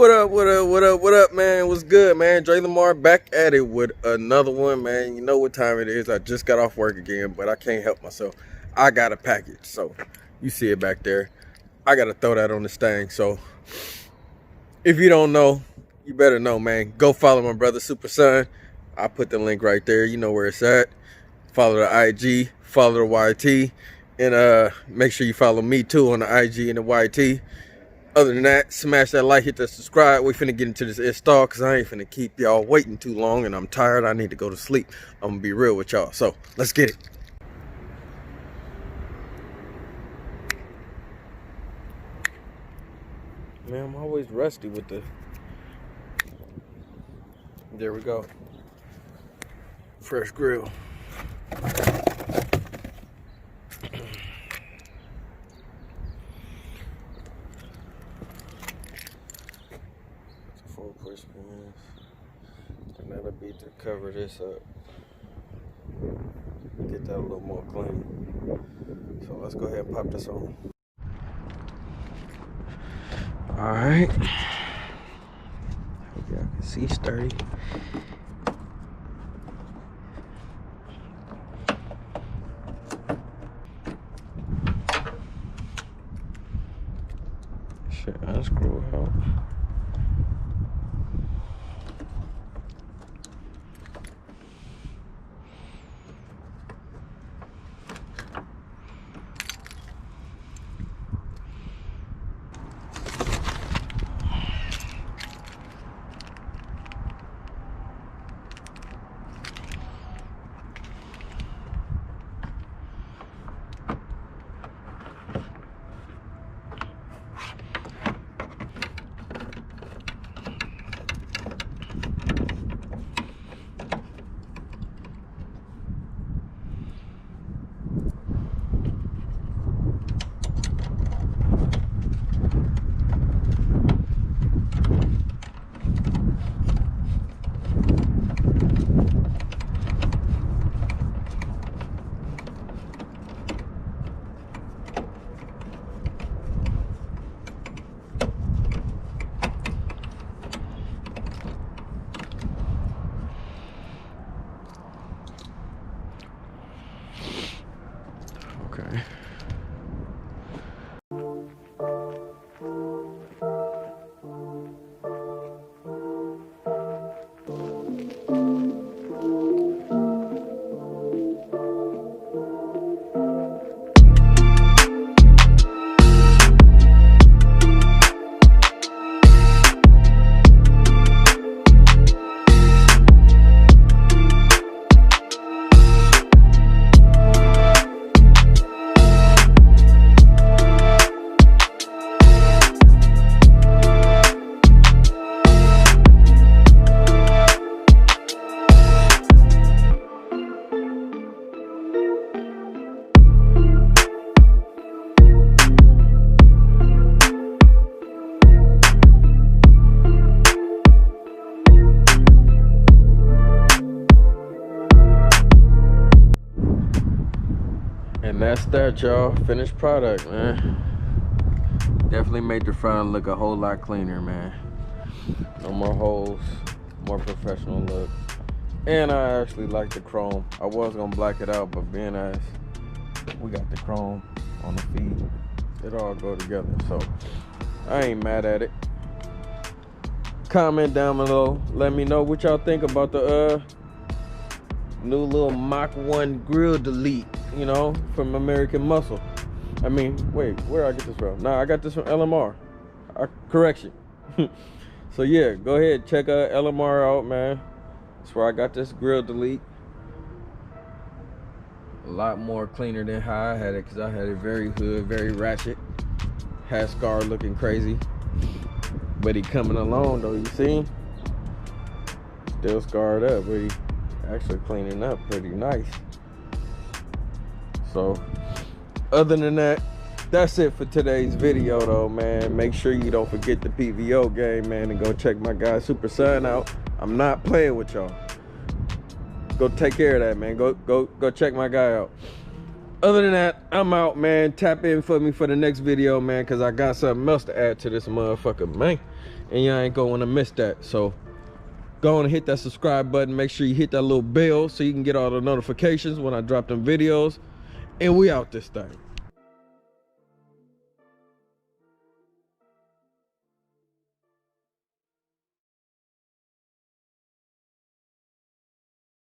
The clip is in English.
what up, what up, man? What's good, man? DRELAMARR back at it with another one, man. You know what time it is. I just got off work again, but I can't help myself. I got a package, so you see it back there. I got to throw that on this thing. So if you don't know, you better know, man. Go follow my brother, SUPERSON. I put the link right there. You know where it's at. Follow the IG, follow the YT, and make sure you follow me too on the IG and the YT. Other than that, smash that like, hit that subscribe. We finna get into this install because I ain't finna keep y'all waiting too long, and I'm tired. I need to go to sleep. I'm gonna be real with y'all. So let's get it. Man, I'm always rusty with the... There we go. Fresh grill. Full push pins, and that'll be to cover this up, get that a little more clean. So let's go ahead and pop this on. All right, hope y'all can see sturdy. Should unscrew out. Okay. And that's that, y'all. Finished product, man. Definitely made the front look a whole lot cleaner, man. No more holes, more professional look. And I actually like the chrome. I was gonna black it out, but being as we got the chrome on the feet, it all go together. So I ain't mad at it. Comment down below. Let me know what y'all think about the new little Mach 1 grill delete, you know, from American Muscle. I mean, wait, where did I get this from? Nah, I got this from LMR. Correction. So yeah, go ahead, check LMR out, man. That's where I got this grill delete. A lot more cleaner than how I had it, because I had it very hood, very ratchet. Had Scar looking crazy. But he coming along though, you see? Still scarred up, but he actually cleaning up pretty nice. So other than that, that's it for today's video though, man. Make sure you don't forget the PVO game, man, and go check my guy SUPERSON out. I'm not playing with y'all. Go take care of that, man. Go check my guy out. Other than that, I'm out, man. Tap in for me for the next video, man, because I got something else to add to this motherfucker, man. And y'all ain't gonna want to miss that. So go on and hit that subscribe button. Make sure you hit that little bell so you can get all the notifications when I drop them videos. And we out this thing.